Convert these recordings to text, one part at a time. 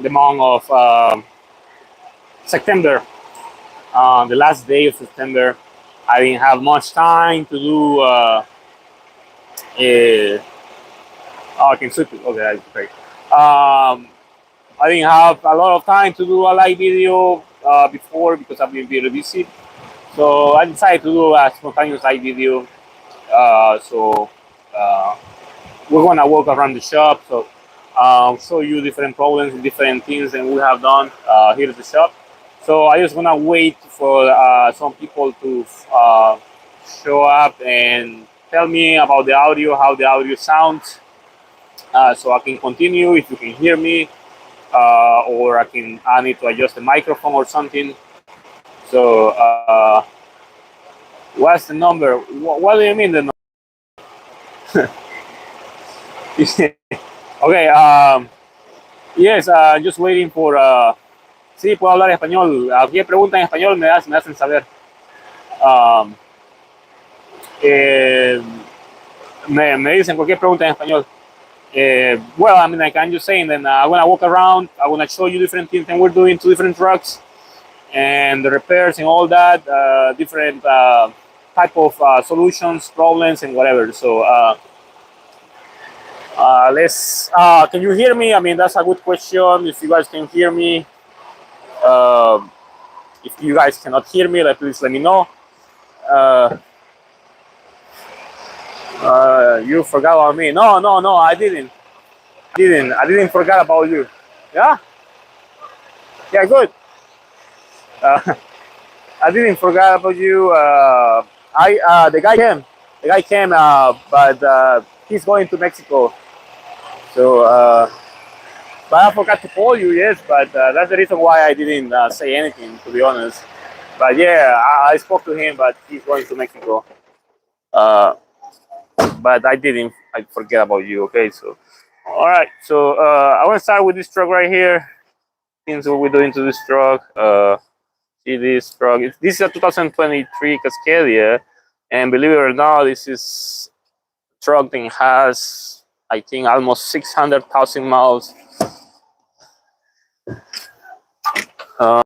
the month of September. The last day of September, I didn't have much time to do. Oh, I can switch it. Okay, that's great. I didn't have a lot of time to do a live video before because I've been very busy. So I decided to do a spontaneous live video. So uh, we're gonna walk around the shop. So show you different problems, different things that we have done here at the shop. So I just gonna wait for some people to show up and tell me about the audio, how the audio sounds, so I can continue if you can hear me, or I need to adjust the microphone or something. So what's the number? What do you mean the number? Okay. Yes. Just waiting for. Sí, puedo hablar español. Cualquier pregunta en español me hacen saber. Um, eh, me dicen cualquier pregunta en español. Well, I mean, like I'm just saying, then I'm gonna walk around. I'm gonna show you different things, and we're doing two different trucks and the repairs and all that, different type of solutions, problems, and whatever. So let's. Can you hear me? I mean, that's a good question. If you guys can hear me, uh, if you guys cannot hear me, please let me know. Uh, you forgot about me. No, I didn't. I didn't forget about you. Yeah, yeah, good. Uh, I didn't forget about you. The guy came. The guy came, but he's going to Mexico. So, but I forgot to call you. Yes, but that's the reason why I didn't say anything, to be honest. But yeah, I spoke to him, but he's going to Mexico. Uh, but I didn't. I forget about you. Okay, so all right. So I want to start with this truck right here. Things what we're doing to this truck. See this truck. This is a 2023 Cascadia, and believe it or not, this is truck that has, I think, almost 600,000 miles. Uh,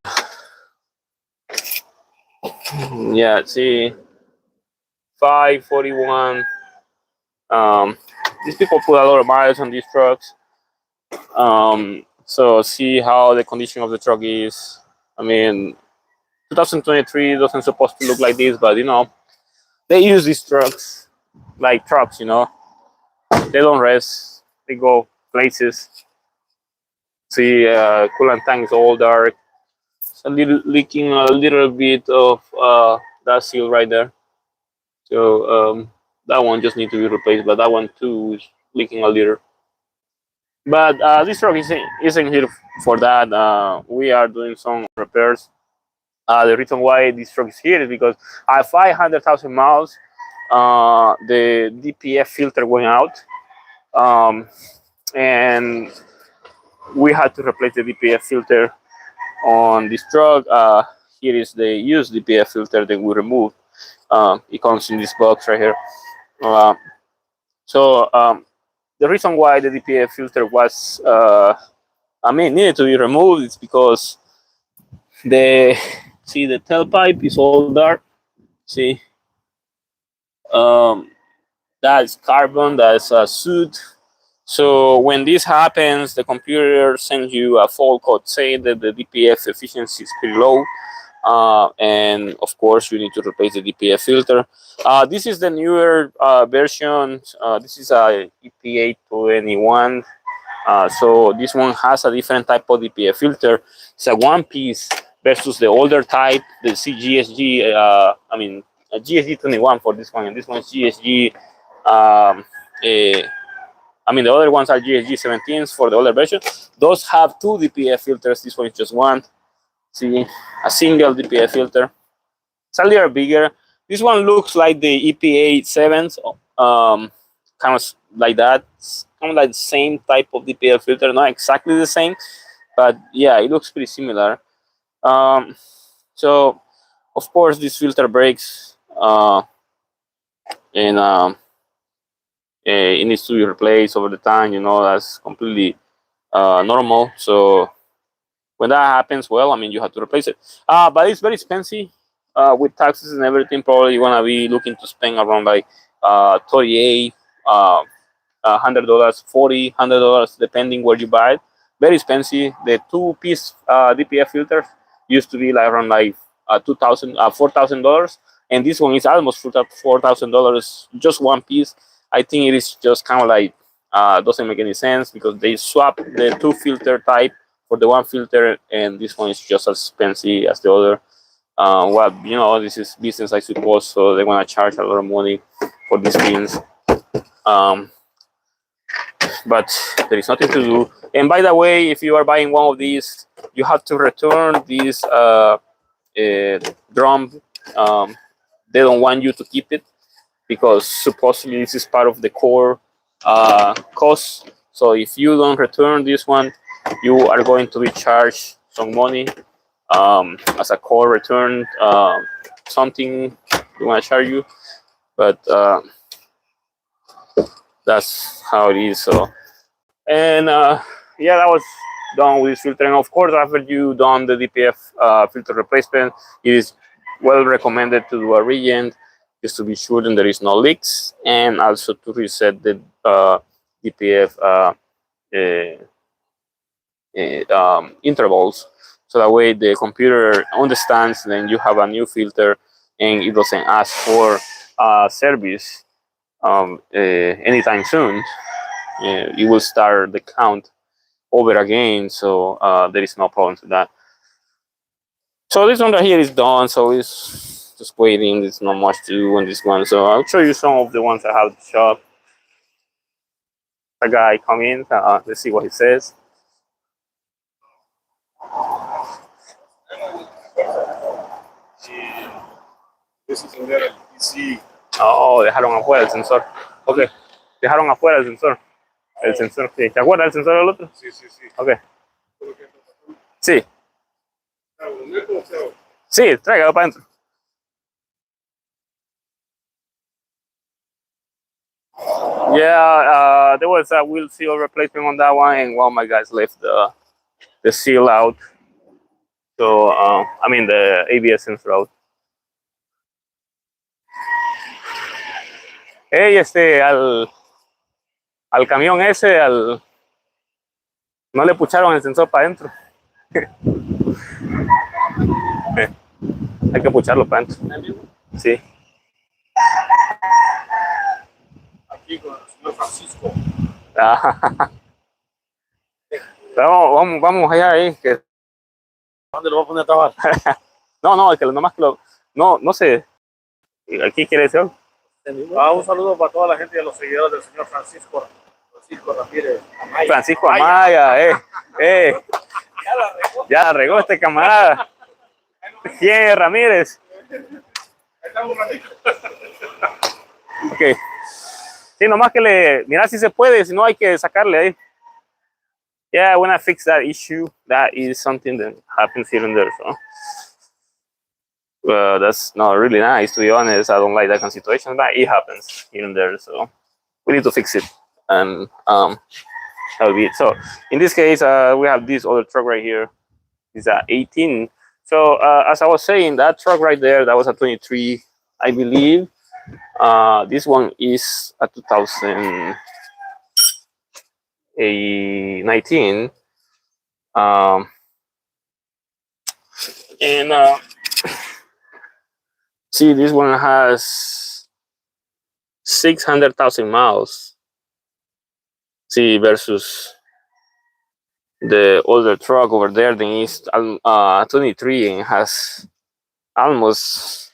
yeah, see, 541. These people put a lot of miles on these trucks. So see how the condition of the truck is. I mean, 2023 doesn't supposed to look like this, but they use these trucks like trucks. They don't rest. They go places. See, coolant tank is all dark. It's a little leaking a little bit of that seal right there. So that one just needs to be replaced, but that one too is leaking a little. But this truck isn't here for that. We are doing some repairs. The reason why this truck is here is because at 500,000 miles, the DPF filter went out, and we had to replace the DPF filter on this truck. Here is the used DPF filter that we removed. It comes in this box right here. So the reason why the DPF filter was, needed to be removed is because the tailpipe is all dark. See, that's carbon, that's a soot. So when this happens, the computer sends you a fault code saying that the DPF efficiency is pretty low. And of course, you need to replace the DPF filter. This is the newer version. This is a EPA 21. So this one has a different type of DPF filter. It's a one piece versus the older type, the CGSG. A GSG 21 for this one, and this one's GSG. The other ones are GSG 17s for the older version. Those have two DPF filters. This one is just one. See, a single DPF filter. It's a little bigger. This one looks like the EPA 7s, kind of like that. It's kind of like the same type of DPF filter, not exactly the same, but yeah, it looks pretty similar. So, of course, this filter breaks, and it needs to be replaced over the time. That's completely normal. So when that happens, well, I mean, you have to replace it. But it's very expensive with taxes and everything. Probably you're gonna be looking to spend around like 38, $100, $40, $100, depending where you buy it. Very expensive. The two-piece DPF filters used to be like around like $4,000, and this one is almost $4,000. Just one piece. I think it is just kind of like doesn't make any sense because they swap the two filter type for the one filter, and this one is just as expensive as the other. Well, you know, this is business, I suppose, so they want to charge a lot of money for these things. But there is nothing to do. And by the way, if you are buying one of these, you have to return this drum. They don't want you to keep it because supposedly this is part of the core cost. So if you don't return this one, you are going to be charged some money as a core return. Something they want to charge you, but that's how it is. So, and yeah, that was done with filtering. Of course, after you done the DPF filter replacement, it is well recommended to do a reagent just to be sure that there is no leaks, and also to reset the DPF intervals, so that way the computer understands. Then you have a new filter, and it doesn't ask for service anytime soon. It will start the count over again, so there is no problem with that. So this one right here is done, so it's just waiting. There's not much to do on this one, so I'll show you some of the ones I have at the shop. A guy come in, let's see what he says. Oh, dejaron afuera el sensor. Ok, dejaron afuera el sensor. El sensor, sí. ¿Te acuerdas del sensor del otro? Sí, sí, sí. Ok. Sí. Sí, tráigalo para adentro. Yeah, there was a wheel seal replacement on that one, and one of my guys left the seal out. So, I mean the ABS sensor out. Hey, al camión ese, no le pucharon el sensor para adentro. Hay que pucharlo para adentro. Sí. Aquí con el señor Francisco. Vamos allá ahí. Que... ¿Dónde lo voy a poner a trabajar? No, es que nomás que lo... No sé. ¿Aquí quiere decir algo? Un saludo para toda la gente y a los seguidores del señor Francisco Ramírez Amaya. Francisco Amaya, Ya la regó este camarada. ¿Quién es Ramírez? Ok. Sí, nomás que mira si se puede, si no hay que sacarle ahí. Yeah, when I fix that issue, that is something that happens here and there. So that's not really nice, to be honest. I don't like that kind of situation, but it happens here and there. So we need to fix it, and that will be it. So in this case, we have this other truck right here. It's a 18. So as I was saying, that truck right there, that was a 23, I believe. This one is a 2019. And see, this one has 600,000 miles. See, versus the older truck over there, then is 23 and has almost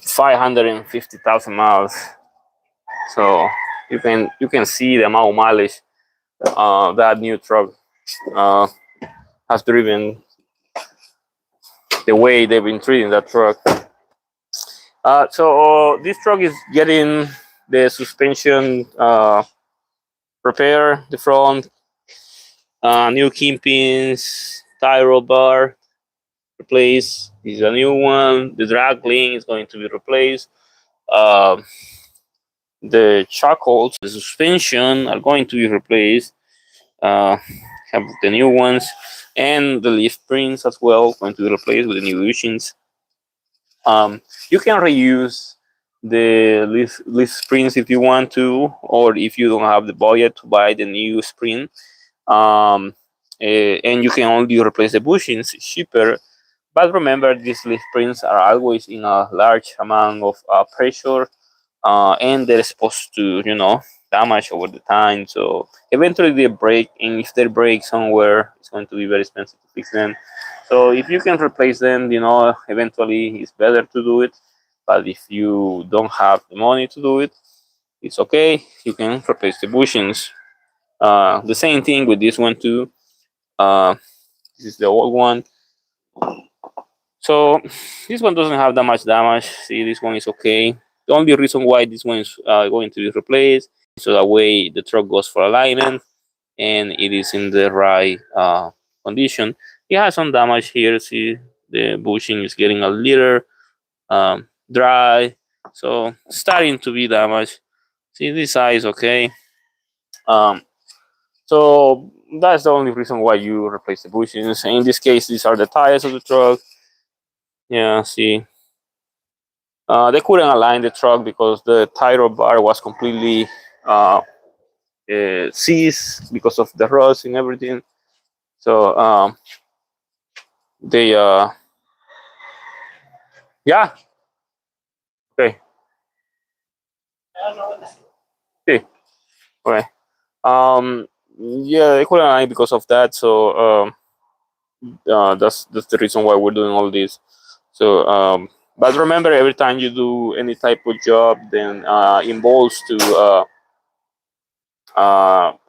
550,000 miles. So you can see the amount of mileage that new truck has driven, the way they've been treating that truck. So this truck is getting the suspension repair, the front, new kingpins, tie rod bar replaced. This is a new one. The drag link is going to be replaced. The shock holes, the suspension are going to be replaced. Have the new ones. and the leaf springs as well going to be replaced with the new bushings. You can reuse the leaf springs if you want to, or if you don't have the budget to buy the new spring. And you can only replace the bushings. It's cheaper. But remember, these leaf springs are always in a large amount of pressure, and they're supposed to, damage over the time. So eventually they break, and if they break somewhere, it's going to be very expensive to fix them. So if you can replace them, eventually it's better to do it. But if you don't have the money to do it, it's okay. You can replace the bushings. The same thing with this one too. Uh, this is the old one. So this one doesn't have that much damage. See, this one is okay. The only reason why this one is going to be replaced so that way the truck goes for alignment and it is in the right condition. It has some damage here. See, the bushing is getting a little dry, so starting to be damaged. See, this side is okay. Um, so that's the only reason why you replace the bushings. In this case, these are the tires of the truck. Yeah, see, they couldn't align the truck because the tire bar was completely seized because of the rust and everything. So they yeah, okay, okay, okay. Yeah, they couldn't align because of that. So that's the reason why we're doing all this. So but remember, every time you do any type of job, then involves to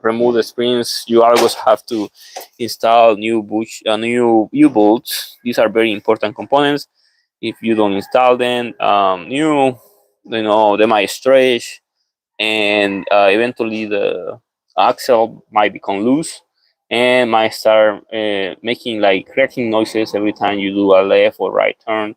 remove the springs. You always have to install new U-bolts. These are very important components. If you don't install them they might stretch, and eventually the axle might become loose and might start making like cracking noises every time you do a left or right turn.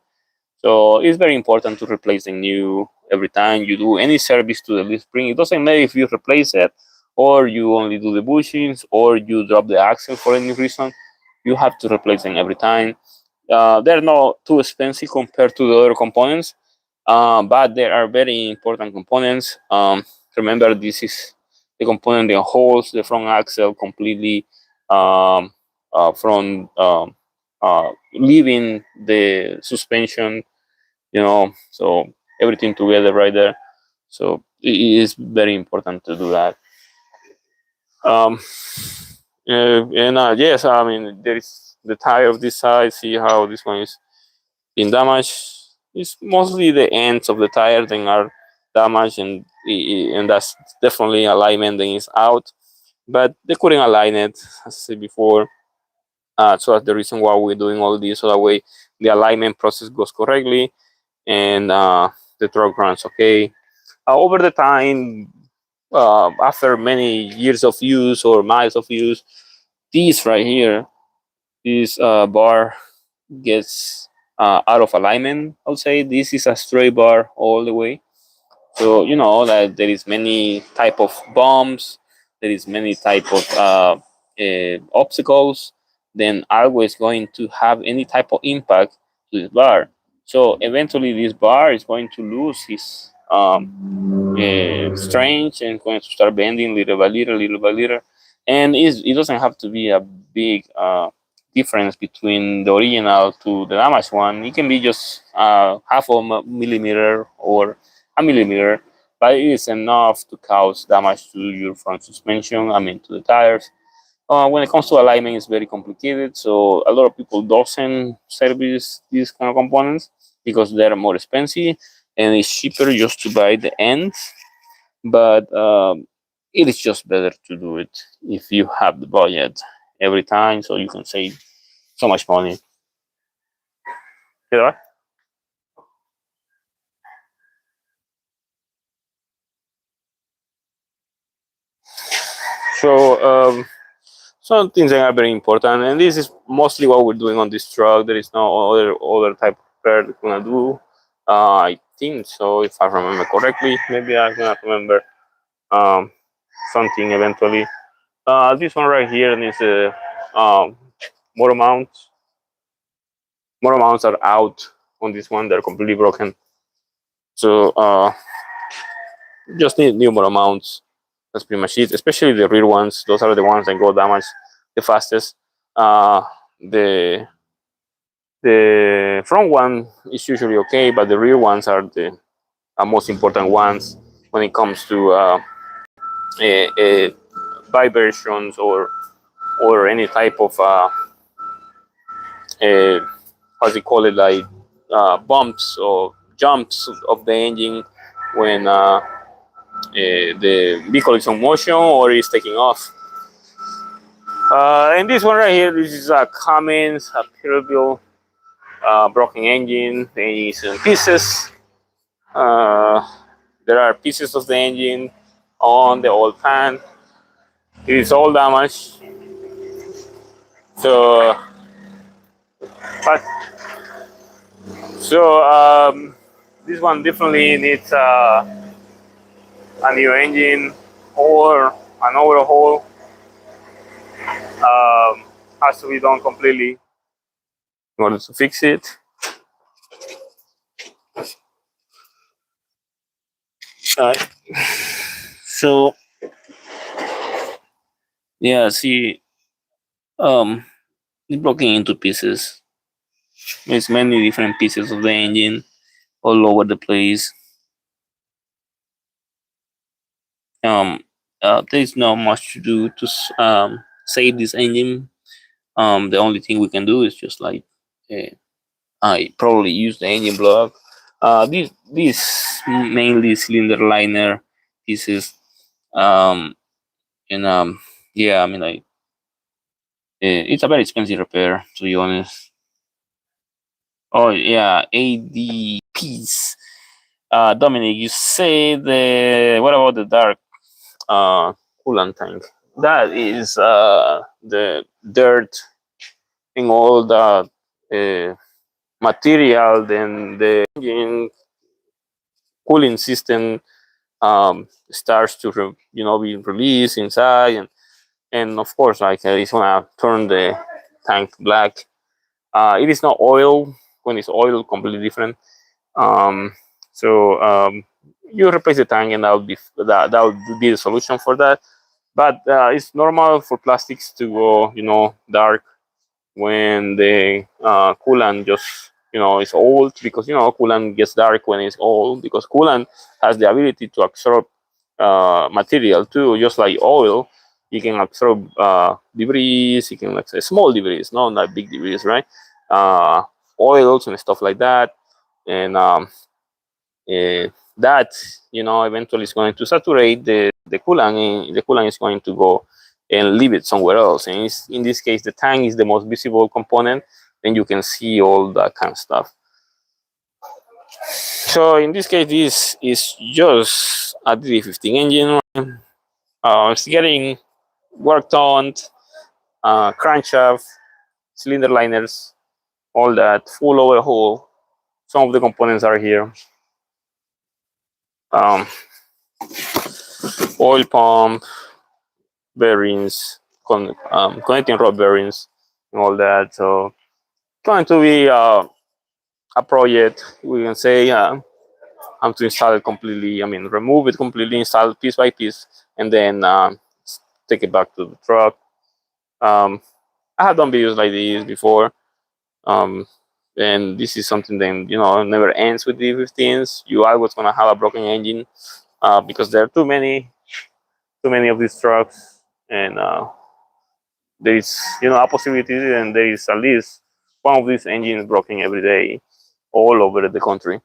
So it's very important to replace the new every time you do any service to the leaf spring. It doesn't matter if you replace it or you only do the bushings or you drop the axle for any reason. You have to replace them every time. They're not too expensive compared to the other components, but they are very important components. Remember, this is the component that holds the front axle completely from leaving the suspension, so everything together right there. So it is very important to do that. Um, and yes, I mean, there is the tire of this side. See how this one is in damage. It's mostly the ends of the tire that are damaged, and that's definitely alignment that is out. But they couldn't align it, as I said before. So that's the reason why we're doing all this, so that way the alignment process goes correctly and the truck runs okay. Over the time, after many years of use or miles of use, this right here, this bar gets out of alignment. I would say this is a straight bar all the way. So that there is many type of bumps, there is many type of obstacles, then always going to have any type of impact to this bar. So eventually this bar is going to lose its strength and going to start bending little by little. And it doesn't have to be a big difference between the original to the damaged one. It can be just half of a millimeter or a millimeter, but it is enough to cause damage to your front suspension, I mean to the tires. When it comes to alignment, it's very complicated, so a lot of people doesn't service these kind of components because they're more expensive and it's cheaper just to buy the ends. But it is just better to do it if you have the budget every time, so you can save so much money. Yeah. So some things that are very important, and this is mostly what we're doing on this truck. There is no other type of repair that we're gonna do. I think so, if I remember correctly. Maybe I'm gonna remember um, something eventually. This one right here needs a motor mounts. Motor mounts are out on this one; they're completely broken. So just need new motor mounts. That's pretty much it. Especially the rear ones; those are the ones that go damaged the fastest. The front one is usually okay, but the rear ones are the most important ones when it comes to vibrations or any type of how's it call it, like bumps or jumps of the engine when the vehicle is on motion or is taking off. And this one right here, this is a Cummins, a Peterbilt broken engine. The engine is in pieces. There are pieces of the engine on the old pan. It is all damaged. So, but so this one definitely needs a new engine or an overhaul. Has to be done completely in order to fix it. Alright. So yeah, see, it's broken into pieces. There's many different pieces of the engine all over the place. There's not much to do to save this engine. The only thing we can do is just like I probably use the engine block. These mainly cylinder liner pieces. Um, and yeah, I mean, like it's a very expensive repair, to be honest. Oh yeah, ADPs. Dominic, you say the what about the dark coolant tank? That is the dirt in all the material, then the engine cooling system starts to be released inside, and of course, like it's gonna turn the tank black. It is not oil. When it's oil, completely different. Um, so you replace the tank, and that would be the solution for that. But it's normal for plastics to go, dark when the coolant just is old, because coolant gets dark when it's old, because coolant has the ability to absorb material too, just like oil. You can absorb debris. You can, like, say, small debris, not big debris, right? uh, Oils and stuff like that. And that eventually is going to saturate the coolant, and the coolant is going to go and leave it somewhere else. And in this case, the tank is the most visible component, and you can see all that kind of stuff. So in this case, this is just a D15 engine. It's getting worked on, crankshaft, cylinder liners, all that, full overhaul. Some of the components are here. Um, Oil pump, bearings, connecting rod bearings, and all that. So going to be a project, we can say. To install it completely. I mean, remove it completely, install it piece by piece, and then take it back to the truck. I have done videos like these before, and this is something that never ends with the 15s. You always gonna have a broken engine because there are too many of these trucks, and there is a possibility, and there is at least one of these engines broken every day all over the country.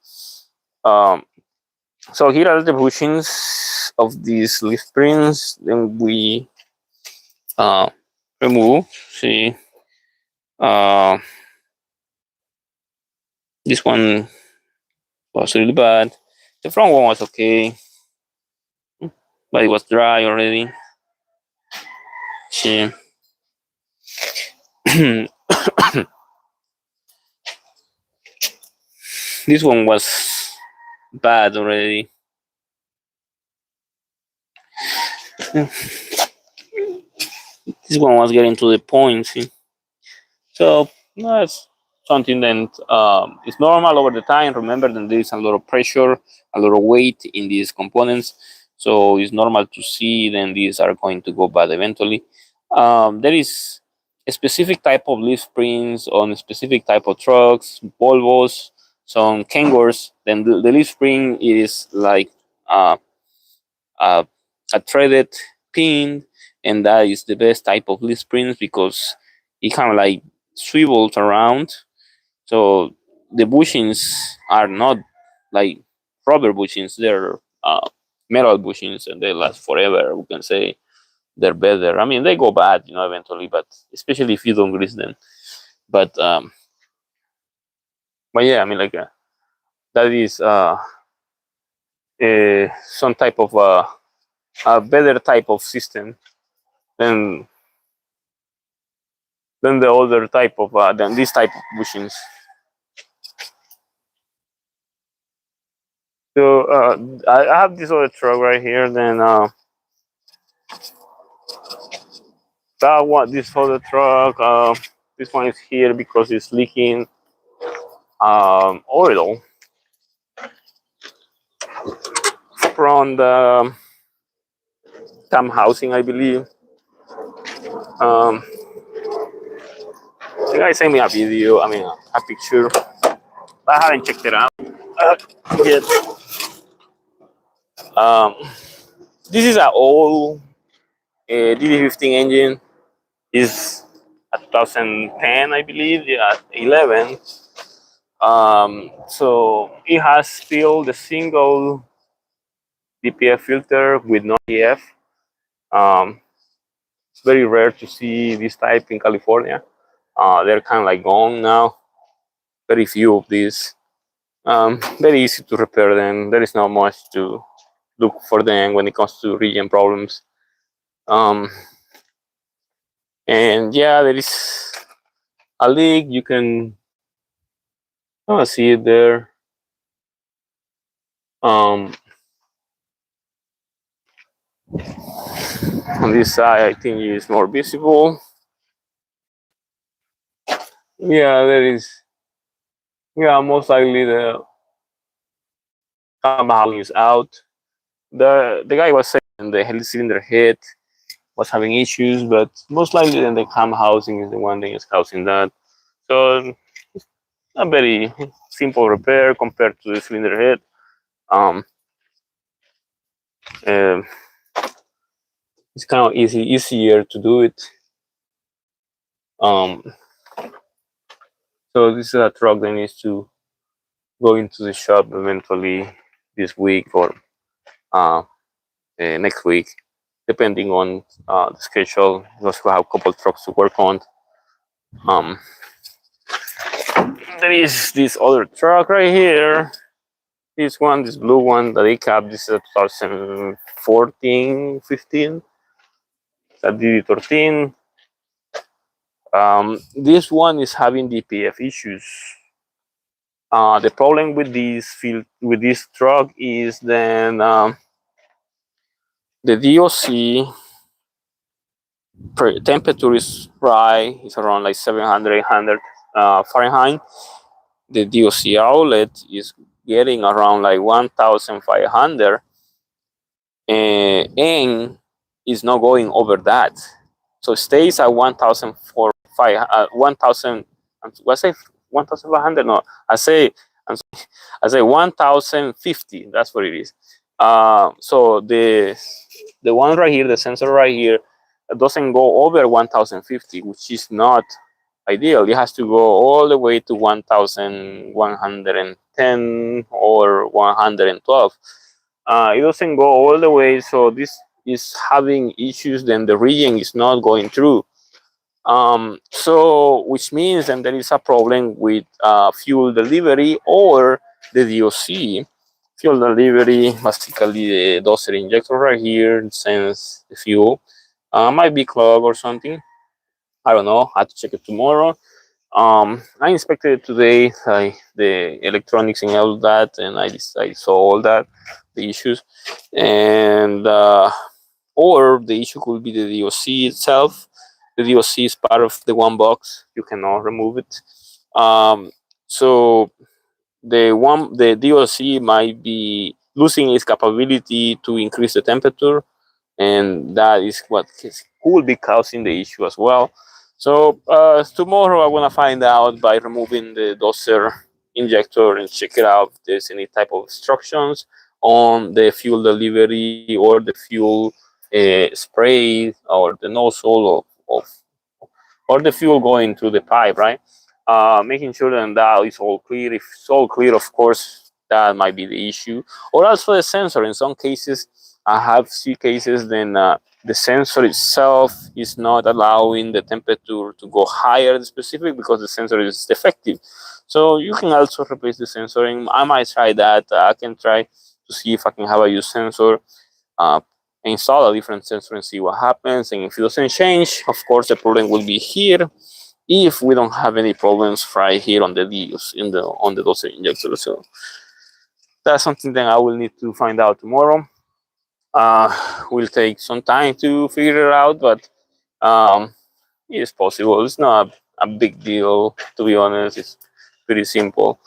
So here are the bushings of these lift springs. Then we remove. See, uh, this one was really bad. The front one was okay, but it was dry already. See. This one was bad already. This one was getting to the point. See? So that's something that is normal over the time. Remember that there is a lot of pressure, a lot of weight in these components. So it's normal to see then these are going to go bad eventually. There is a specific type of leaf springs on a specific type of trucks, Volvos, some Kangors. Then the leaf spring is like uh, a, a threaded pin, and that is the best type of leaf springs because it kind of like swivels around. So the bushings are not like rubber bushings; they're metal bushings, and they last forever. We can say they're better. I mean, they go bad, eventually, but especially if you don't grease them. But but yeah, I mean, like that is some type of a better type of system than the other type of than this type of bushings. So I have this other truck right here. Then that one, this other truck. This one is here because it's leaking oil from the cam housing, I believe. Um, the guy sent me a video. I mean, a picture. I haven't checked it out yet. Um, this is an old DD15 engine. Is a 2010, I believe. Yeah, 11. So it has still the single DPF filter with no EF. Um, it's very rare to see this type in California. They're kind of like gone now. Very few of these. Very easy to repair them. There is not much to look for them when it comes to regen problems. Um, and yeah, there is a leak. You can see it there. Um, on this side, I think it's more visible. Yeah, there is. Yeah, most likely the cam housing is out. The guy was saying the cylinder head was having issues, but most likely then the cam housing is the one that is causing that. So a very simple repair compared to the cylinder head. Um, uh, it's kind of easier to do it. Um, so this is a truck that needs to go into the shop eventually this week or next week, depending on the schedule. We also have a couple trucks to work on. Um, there is this other truck right here. This one, this blue one, the ACAP, this is a 2014, 15. It's a DD13. This one is having DPF issues. The problem with this truck is then the DOC temperature is right. It's around like 700, 800 Fahrenheit. The DOC outlet is getting around like 1,500, and is not going over that. So it stays at 1,000. What I say 1,500? No, I say 1,050. That's what it is. So the one right here, the sensor right here, doesn't go over 1,050, which is not ideal. It has to go all the way to 1,110 or 112. It doesn't go all the way, so this is having issues. Then the regen is not going through. So which means then there is a problem with fuel delivery or the DOC. Fuel delivery, basically the doser injector right here sends the fuel. Might be clogged or something. I don't know. I have to check it tomorrow. I inspected it today, the electronics and all that, and I saw all that, the issues, and or the issue could be the DOC itself. the DOC is part of the one box. You cannot remove it. So the DOC might be losing its capability to increase the temperature, and that is what could be causing the issue as well. So tomorrow I'm gonna find out by removing the doser injector and check it out if there's any type of instructions on the fuel delivery or the fuel spray or the nozzle of or the fuel going through the pipe, right? Making sure that is all clear. If it's all clear, of course, that might be the issue. Or also the sensor. In some cases, I have seen cases then the sensor itself is not allowing the temperature to go higher than specific because the sensor is defective. So you can also replace the sensor. And I might try that. I can try to see if I can have a used sensor. Uh, Install a different sensor and see what happens. And if it doesn't change, of course, the problem will be here. If we don't have any problems right here on the DOS on the doser injector, so that's something that I will need to find out tomorrow. Will take some time to figure it out, but it's possible. It's not a big deal, to be honest. It's pretty simple,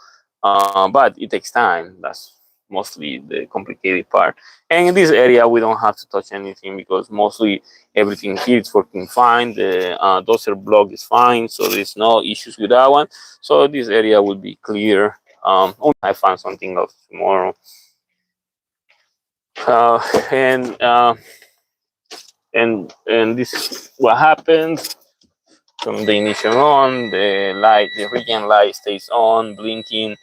but it takes time. That's mostly the complicated part. And in this area, we don't have to touch anything because mostly everything here is working fine. The doser block is fine, so there's no issues with that one. So this area will be clear. Only I find something else tomorrow. Uh, and uh, and this is what happens from the ignition on. The light, the regen light stays on, blinking.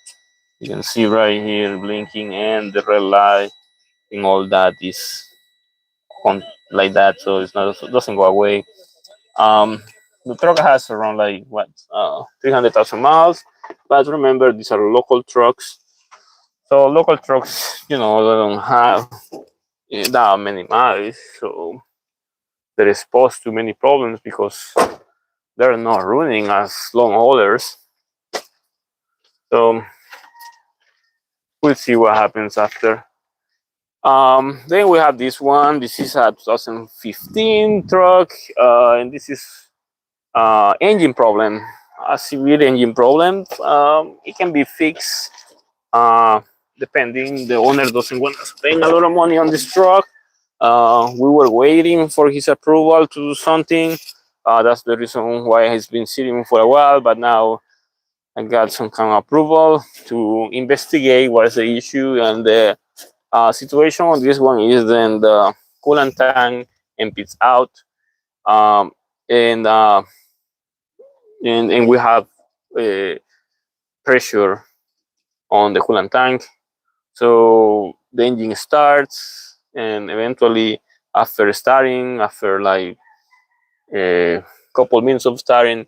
You can see right here blinking, and the red light and all that is on like that, so it's not, it doesn't go away. Um, the truck has around like what 300,000 miles, but remember these are local trucks. So local trucks, they don't have that many miles, so they're exposed to many problems because they're not running as long haulers. So we'll see what happens after. Then we have this one. This is a 2015 truck, and this is engine problem, a severe engine problem. It can be fixed depending. The owner doesn't want to spend a lot of money on this truck. We were waiting for his approval to do something. That's the reason why he's been sitting for a while, but now I got some kind of approval to investigate what is the issue. And the situation on this one is then the coolant tank empties out, um, and, uh, and we have pressure on the coolant tank. So the engine starts, and eventually, after like a couple minutes of starting,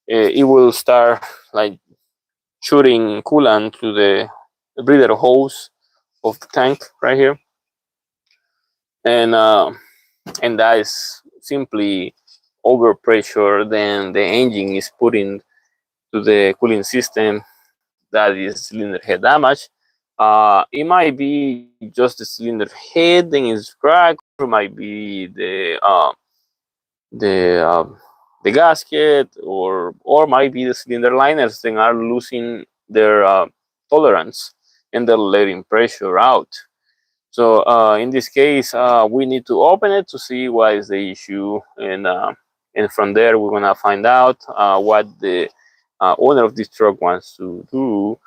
it will start like shooting coolant to the breather hose of the tank right here, and that is simply overpressure. Then the engine is putting to the cooling system. That is cylinder head damage. It might be just the cylinder head and is cracked, or it might be the uh, the gasket, or might be the cylinder liners that are losing their tolerance and they're letting pressure out. So in this case, we need to open it to see what is the issue, and from there we're gonna find out what the owner of this truck wants to do.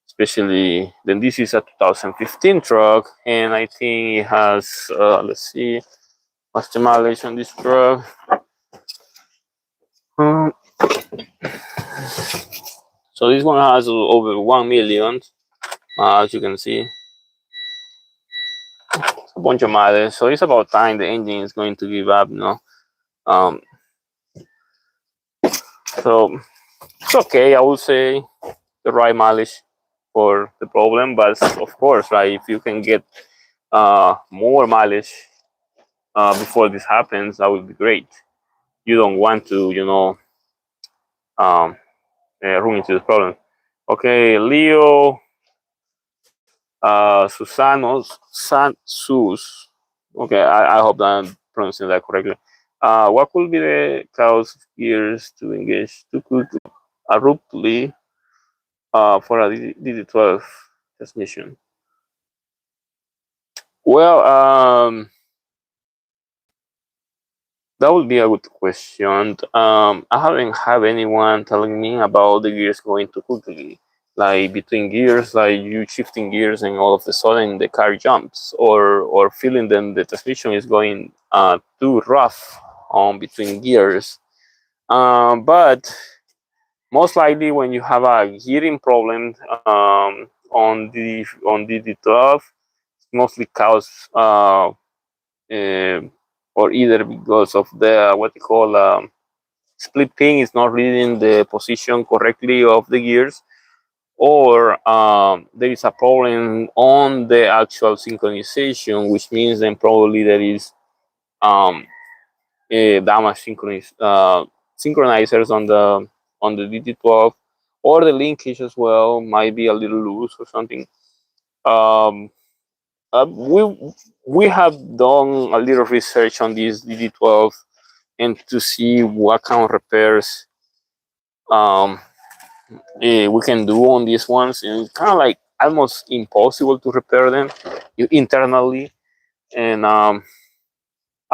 Especially, then this is a 2015 truck, and I think it has let's see, what's the mileage on this truck. Um, so this one has over 1 million, as you can see. A bunch of mileage, so it's about time the engine is going to give up, um so it's okay, I would say, the right mileage for the problem. But of course, right, if you can get more mileage before this happens, that would be great. You don't want to run into this problem. Okay, Leo Susanos Sus. Okay, I hope that I'm pronouncing that correctly. What could be the cause of gears to engage too quickly, abruptly, for a DD12 transmission? Well, that would be a good question. I haven't had anyone telling me about the gears going too quickly. Like between gears, like you shifting gears and all of a sudden the car jumps, or feeling then the transmission is going too rough on between gears. But most likely when you have a gearing problem on the 12, it's mostly caused uh, or either because of the what they call split pin is not reading the position correctly of the gears, or there is a problem on the actual synchronization, which means then probably there is um, damage synchronizers on the DT12, or the linkage as well might be a little loose or something. Um, we have done a little research on this DD12 and to see what kind of repairs um, we can do on these ones. And it's kind of like almost impossible to repair them internally. And I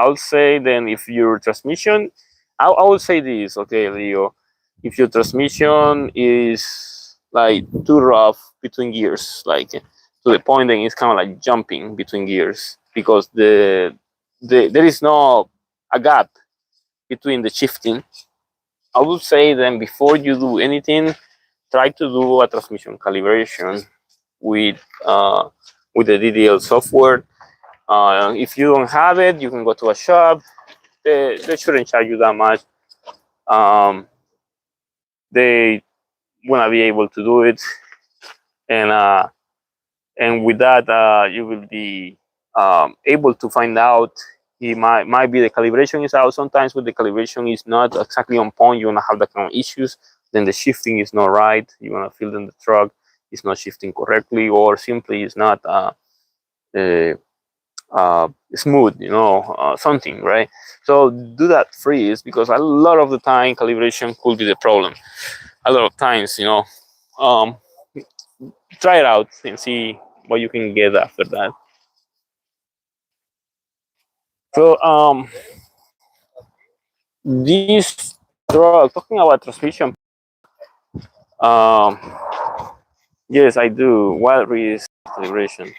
would say then if your transmission, I would say this, okay, Leo, if your transmission is like too rough between gears, like to the point that it's kind of like jumping between gears because there is no a gap between the shifting. I would say then before you do anything, try to do a transmission calibration with uh, with the DDL software. If you don't have it, you can go to a shop. They shouldn't charge you that much. Um, they wanna be able to do it, and with that, you will be able to find out. It might be the calibration is out. Sometimes with the calibration is not exactly on point, you wanna have that kind of issues. Then the shifting is not right. You wanna feel in the truck is not shifting correctly, or simply is not uh, smooth, something, right? So do that freeze, because a lot of the time calibration could be the problem. A lot of times, um, try it out and see what you can get after that. So this truck, talking about transmission, um, yes, I do. What is calibration?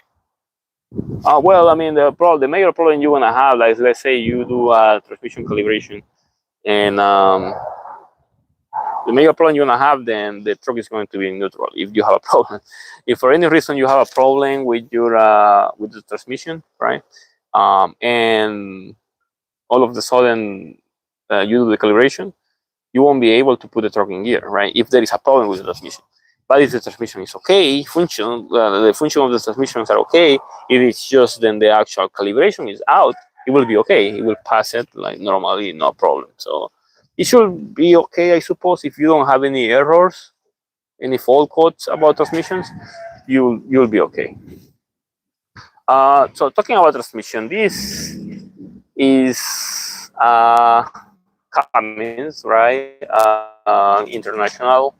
Well, I mean, the major problem you wanna have, like, let's say you do a transmission calibration, and the major problem you're gonna have, then the truck is going to be neutral. If you have a problem, if for any reason you have a problem with your with the transmission, right, and all of a sudden you do the calibration, you won't be able to put the truck in gear, right? If there is a problem with the transmission. But if the transmission is okay, the function of the transmissions are okay. If it's just then the actual calibration is out, it will be okay. It will pass it like normally, no problem. So it should be okay, I suppose. If you don't have any errors, any fault codes about transmissions, you'll be okay. So talking about transmission, this is Cummins, right? International,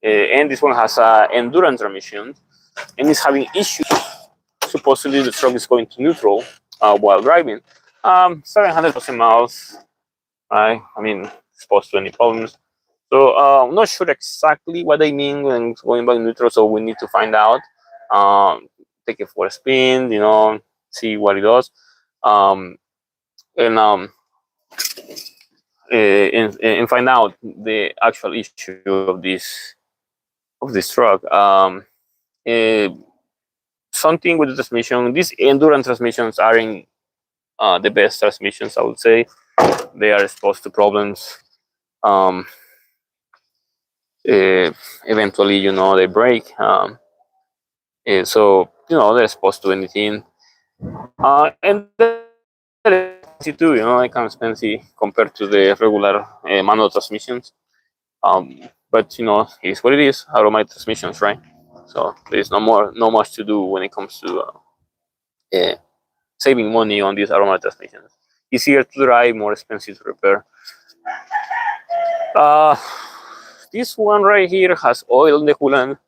and this one has endurance transmission, and is having issues. Supposedly, the truck is going to neutral while driving. 700,000 miles, right? I mean, exposed to any problems. So I'm not sure exactly what they mean when it's going back neutral. So we need to find out. Take it for a spin, see what it does, and and find out the actual issue of this truck. Uh, Something with the transmission. These endurance transmissions aren't the best transmissions, I would say. They are exposed to problems. Um, Eventually, they break. So they're exposed to anything. And they're expensive too. They kind of expensive compared to the regular manual transmissions. But it's what it is. Automatic transmissions, right? So there's no much to do when it comes to saving money on these automatic transmissions. easier to drive, more expensive to repair. Uh, this one right here has oil in the coolant.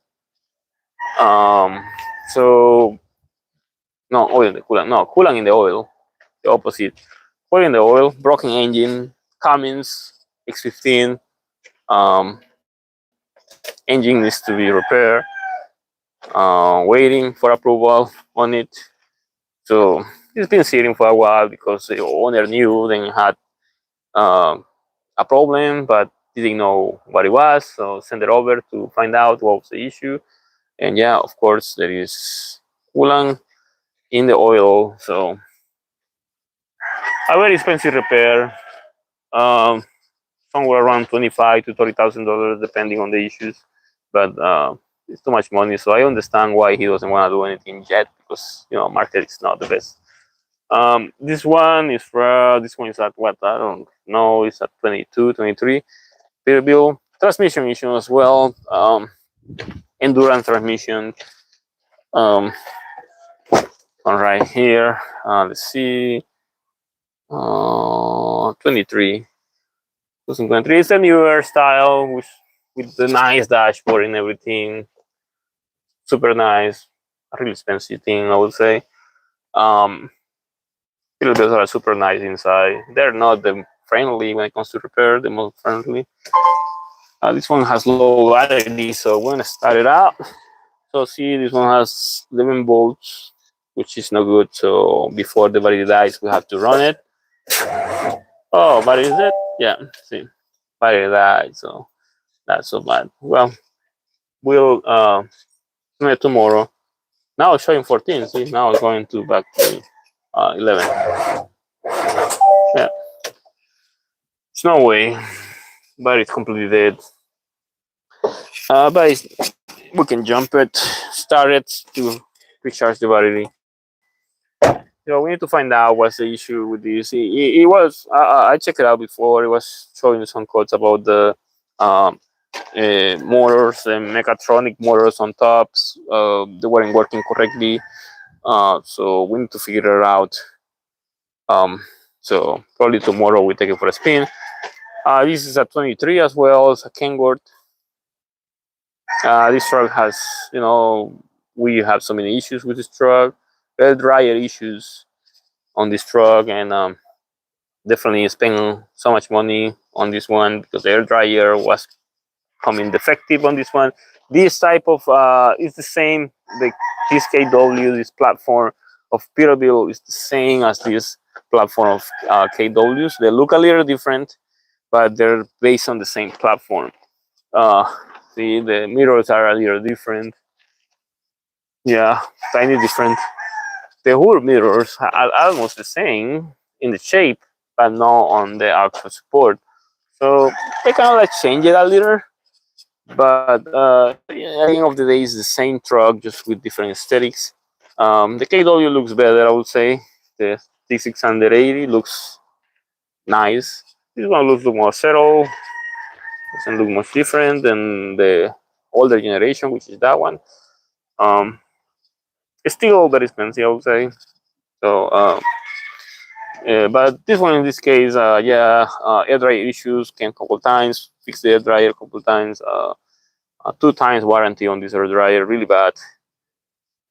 Um, so no oil in the coolant, no coolant in the oil. The opposite. Oil in the oil, broken engine, Cummins X15. Um, Engine needs to be repaired. Waiting for approval on it. So it's been sitting for a while because the owner knew then had um, a problem, but didn't know what it was. So send it over to find out what was the issue. And yeah, of course, there is coolant in the oil. So a very expensive repair. Um, Somewhere around $25,000 to $30,000, depending on the issues. But it's too much money, so I understand why he doesn't want to do anything yet because market is not the best. This one is at what, I don't know. It's at 22, 23. Peterbilt transmission issue as well. Endurance transmission. Um, on right here. Let's see. 23. 2023 is a newer style with the nice dashboard and everything. Super nice. A really expensive thing, I would say. Builders are super nice inside. They're not the friendly when it comes to repair, the most friendly. This one has low battery, so we're gonna start it out. So see, this one has 11 volts, which is no good. So before the battery dies, we have to run it. Oh, battery is dead? Yeah, see, battery died, so that's so bad. Well, we'll try it tomorrow. Now it's showing 14. See, now it's going to back to 11. Yeah, it's no way, but it's completely dead. But we can jump it, start it to recharge the battery. We need to find out what's the issue with this. It was I checked it out before. It was showing some codes about the um, motors and mechatronic motors on tops. They weren't working correctly. So we need to figure it out. So probably tomorrow we take it for a spin. This is a 23 as well. It's a Kenworth. This truck has, we have so many issues with this truck. Air dryer issues on this truck, and definitely spend so much money on this one because the air dryer was coming defective on this one. This type of is the same. This KW, this platform of Peterbilt is the same as this platform of KWs. They look a little different, but they're based on the same platform. See, the mirrors are a little different. Yeah, tiny different. The hood mirrors are almost the same in the shape, but not on the actual support. So they kind of like change it a little. But yeah, at the end of the day, it's the same truck, just with different aesthetics. The KW looks better, I would say. The T680 looks nice. This one looks more settled. Doesn't look much different than the older generation, which is that one. Um, it's still very expensive, I would say. So, but this one in this case, air dryer issues came a couple times. Fixed the air dryer a couple times. 2 times warranty on this air dryer, really bad.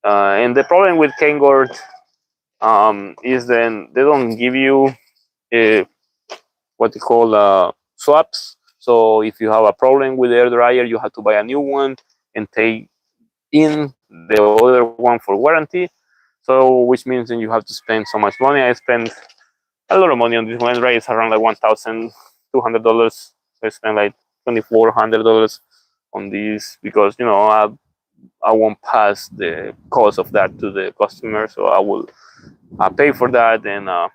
And the problem with Kenworth is then they don't give you what they call swaps. So if you have a problem with the air dryer, you have to buy a new one and take in the other one for warranty. So which means then you have to spend so much money. I spent a lot of money on this one, right? It's around like $1,200. So I spent like $2,400 on this because I won't pass the cost of that to the customer, so I will pay for that, and I'll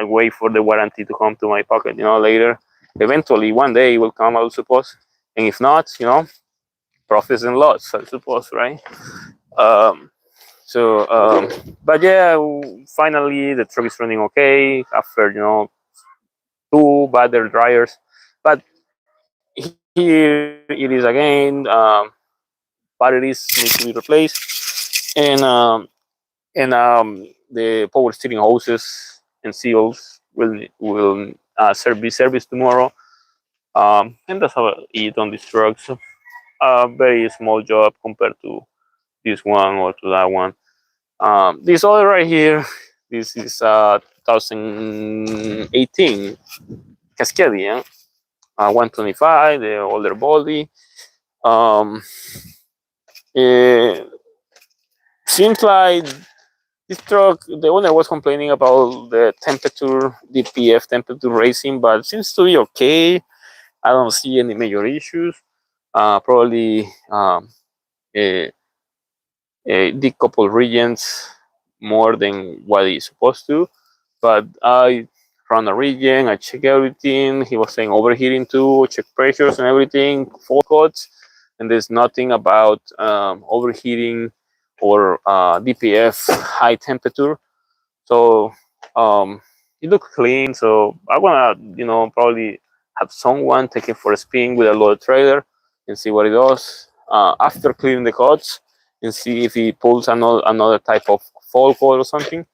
wait for the warranty to come to my pocket. Later, eventually, one day it will come, I suppose, and if not, profits and loss, I suppose, right? Um, but yeah, finally the truck is running okay after 2 bad air dryers, but here it is again. Batteries need to be replaced, and the power steering hoses and seals will be serviced tomorrow. And that's about it on this truck. So very small job compared to this one or to that one. This other right here, this is 2018 Cascadia, 125, the older body. Um, it seems like this truck, the owner was complaining about the temperature, DPF temperature raising, but it seems to be okay. I don't see any major issues. Probably a decouple regions more than what it's supposed to. But I run a region, I check everything. He was saying overheating too, check pressures and everything, fault codes, and there's nothing about overheating or DPF high temperature. So it looks clean. So I wanna, probably have someone take it for a spin with a load trailer and see what it does after clearing the codes and see if he pulls another type of fault code or something.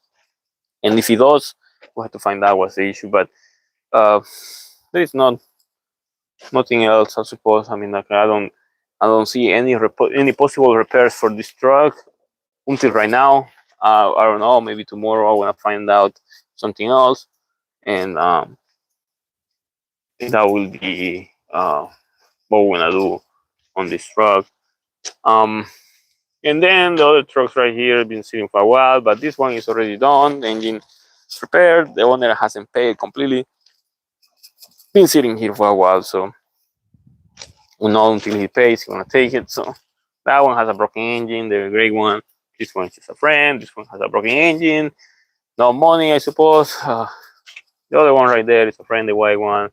And if he does, we have to find out what's the issue. But there is nothing else, I suppose. I mean, like I don't see any possible repairs for this truck until right now. I don't know. Maybe tomorrow I want to find out something else, and that will be what we're gonna do on this truck. Um, and then the other trucks right here have been sitting for a while, but this one is already done. The engine is repaired. The owner hasn't paid completely. Been sitting here for a while, so we know until he pays, he's gonna take it. So that one has a broken engine, the gray one. This one is just a friend. This one has a broken engine. No money, I suppose. The other one right there is a friend, the white one.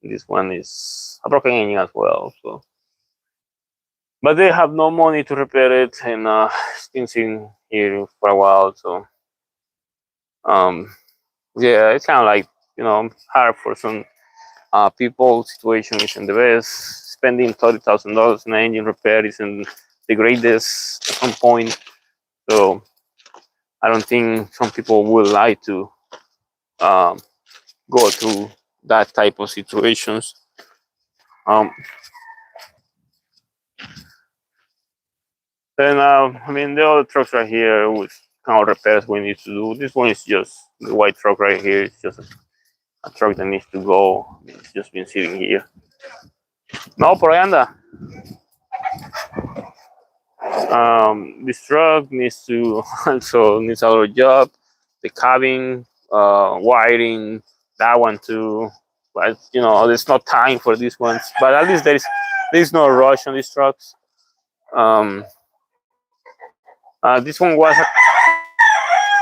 This one is a broken engine as well. So, but they have no money to repair it, and it's been sitting here for a while. So, yeah, it's kind of like hard for some people. Situation isn't the best. Spending $30,000 in an engine repair isn't the greatest at some point. So, I don't think some people would like to go through that type of situations. Then I mean the other trucks right here with kind of repairs we need to do. This one is just the white truck right here. It's just a truck that needs to go. It's just been sitting here. No, por ahí anda. This truck needs to also needs our job. The cabin, wiring, that one too. But there's no time for these ones. But at least there's no rush on these trucks. Um, this one was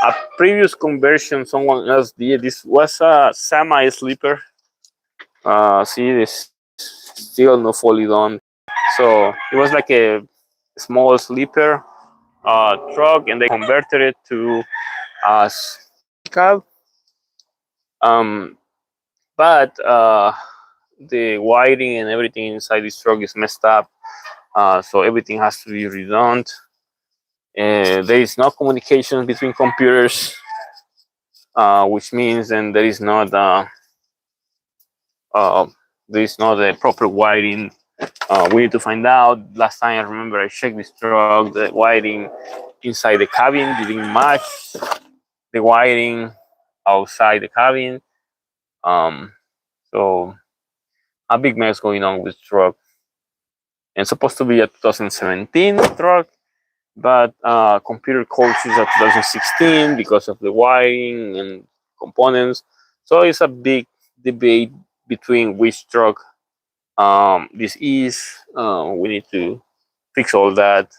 a previous conversion someone else did. This was a semi sleeper. See, this still not fully done. So it was like a small sleeper truck, and they converted it to a cab. Um, but the wiring and everything inside this truck is messed up. So everything has to be redone. There is no communication between computers, which means then there is not a proper wiring. We need to find out. Last time I remember I checked this truck, the wiring inside the cabin didn't match the wiring outside the cabin. So a big mess going on with the truck. And it's supposed to be a 2017 truck, but computer codes is a 2016 because of the wiring and components. So it's a big debate between which truck this is. We need to fix all that.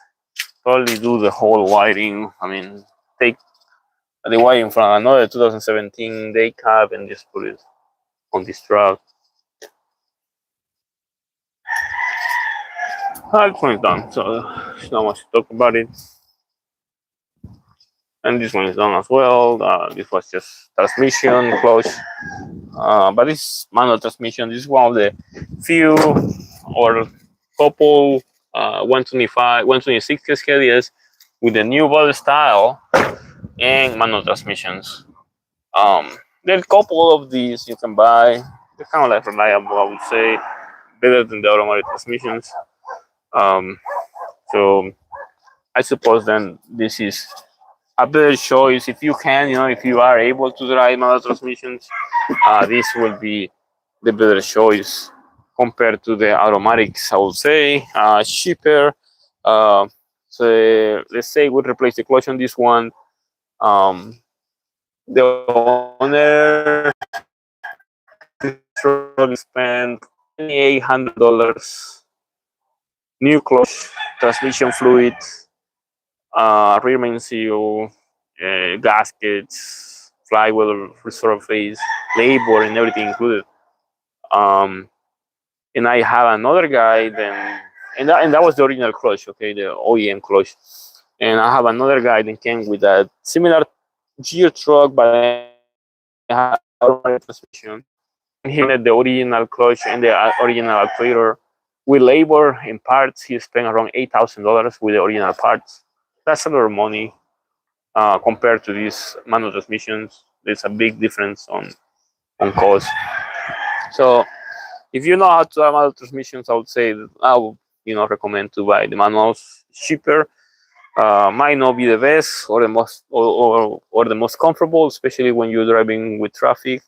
Probably do the whole wiring. I mean, take the wiring from another 2017 day cab and just put it on this truck. This one is done, so there's not much to talk about it. And this one is done as well. This was just transmission, clutch. But this manual transmission, this is one of the few or couple 125, 126 Cascadias with the new body style and manual transmissions. there are a couple of these you can buy. They're kind of like reliable, I would say, better than the automatic transmissions. Um, so I suppose then this is a better choice if you can, if you are able to drive manual transmissions. This will be the better choice compared to the automatics, I would say. Cheaper. Uh, so let's say we replace the clutch on this one. The owner spent $2,800. New clutch, transmission fluid, rear main seal, gaskets, flywheel resurface, labor, and everything included. Um, and I have another guy then, and that was the original clutch, okay, the OEM clutch. And I have another guy that came with a similar gear truck, but I have automatic transmission. And he wanted the original clutch and the original actuator. With labor and parts, he spent around $8,000 with the original parts. That's a lot of money compared to these manual transmissions. There's a big difference on cost. So if you know how to have manual transmissions, I would say that I would recommend to buy the manuals. Cheaper, might not be the best or the most or the most comfortable, especially when you're driving with traffic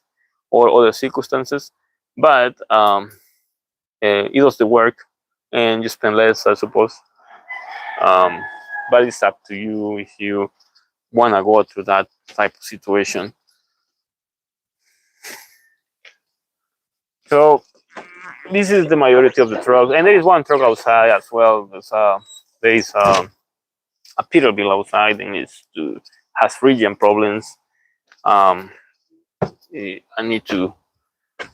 or other circumstances. But it does the work, and you spend less, I suppose. Um, but it's up to you if you want to go through that type of situation. So this is the majority of the trucks, and there is one truck outside as well. There is a Peterbilt outside, and has region problems. Um, I need to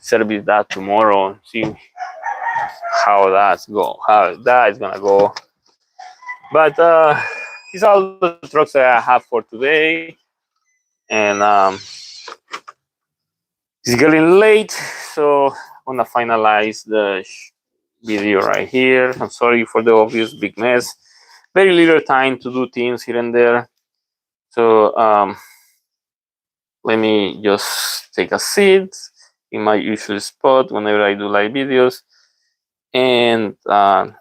service that tomorrow. See how that is gonna go. But these are all the trucks that I have for today, and it's getting late, so I'm gonna finalize the video right here. I'm sorry for the obvious big mess. Very little time to do things here and there. So let me just take a seat in my usual spot whenever I do live videos, and I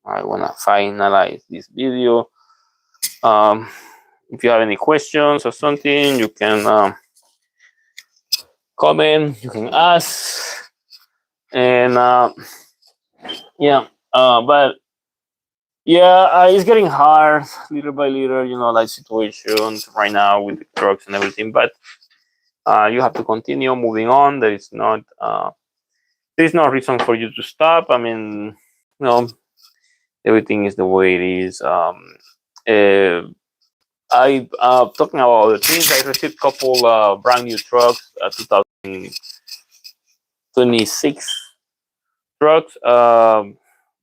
wanna finalize this video. If you have any questions or something, you can comment, you can ask, and yeah. But yeah, it's getting hard little by little, like situations right now with the trucks and everything. But you have to continue moving on. There is no reason for you to stop. I mean, everything is the way it is. I talking about other things. I received a couple brand new trucks, 2026 trucks.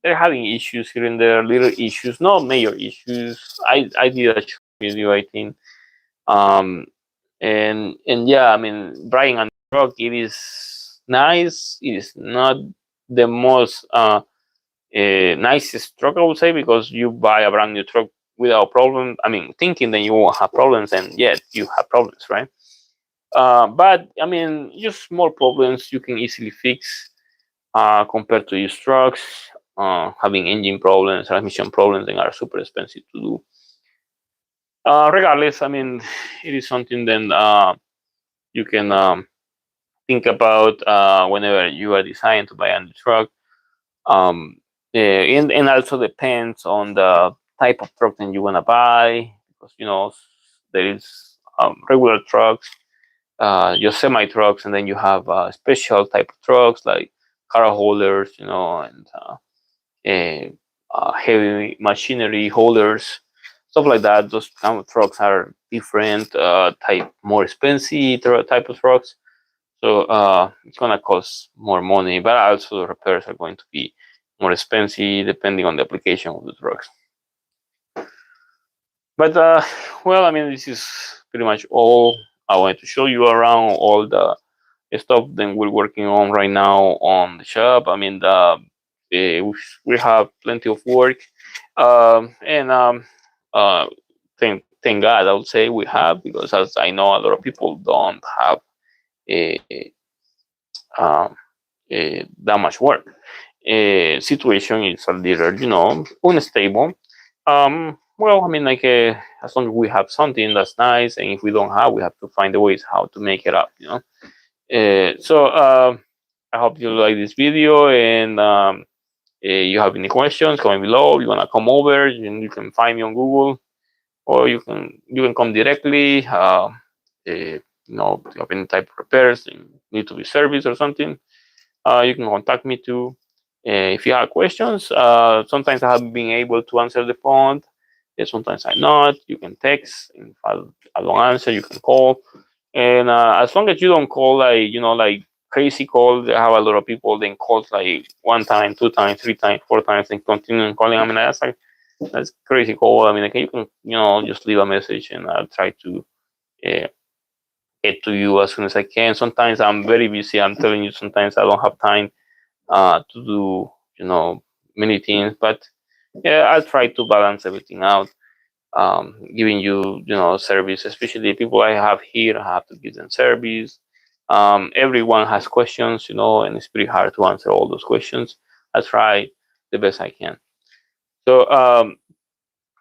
They're having issues here and there, little issues, not major issues. I did a short video, I think. Um, and yeah, I mean, buying a truck, it is nice. It is not the most nicest truck, I would say, because you buy a brand new truck without problem. I mean, thinking that you won't have problems, and yet you have problems, right? But I mean, just small problems you can easily fix compared to used trucks. Having engine problems, transmission problems, and are super expensive to do. Regardless, I mean, it is something then you can think about whenever you are deciding to buy a new truck. And also depends on the type of truck that you want to buy, because there is regular trucks, your semi trucks, and then you have special type of trucks like car holders, and heavy machinery holders, stuff like that. Those kind of trucks are different type, more expensive type of trucks. So it's gonna cost more money, but also the repairs are going to be more expensive depending on the application of the trucks. But well, I mean, this is pretty much all I wanted to show you around all the stuff that we're working on right now on the shop. I mean, we have plenty of work, and thank God, I would say we have, because as I know, a lot of people don't have uh, that much work. Situation is a little, unstable. Well, I mean, like, as long as we have something that's nice, and if we don't have, we have to find the ways how to make it up. I hope you like this video, and you have any questions, comment below. You wanna come over, and you can find me on Google, or you can come directly. If you have any type of repairs and need to be serviced or something, you can contact me too. If you have questions, sometimes I have been able to answer the phone. Sometimes I not. You can text. And if I don't answer, you can call. And as long as you don't call like crazy call, I have a lot of people then calls like one time, two times, three times, four times, and continue calling. I mean, that's crazy call. I mean, like, you can just leave a message, and I'll try to uh, get to you as soon as I can. Sometimes I'm very busy. I'm telling you, sometimes I don't have time to do many things, but yeah, I'll try to balance everything out. Giving you service, especially people I have here, I have to give them service. Everyone has questions, and it's pretty hard to answer all those questions. I try the best I can. So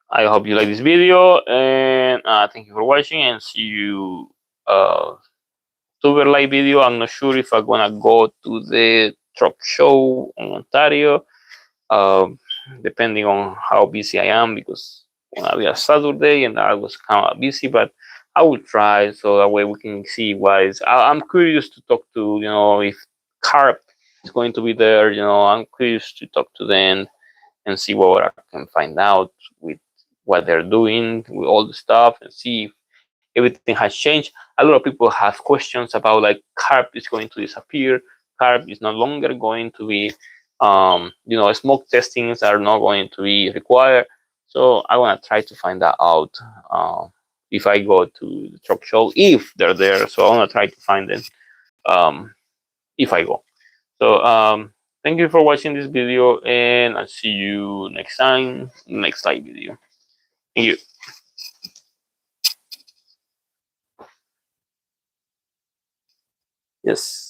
I hope you like this video, and thank you for watching, and see you super live video. I'm not sure if I'm gonna go to the truck show in Ontario, depending on how busy I am, because it's gonna be a Saturday and I was kind of busy, but I will try so that way we can see what is. I'm curious to talk to, if Carp is going to be there. I'm curious to talk to them and see what I can find out with what they're doing with all the stuff, and see if everything has changed. A lot of people have questions about, like, carb is going to disappear, carb is no longer going to be, smoke testings are not going to be required. So I want to try to find that out if I go to the truck show, if they're there. So I want to try to find them if I go. So thank you for watching this video, and I'll see you next time, next live video. Thank you. Yes.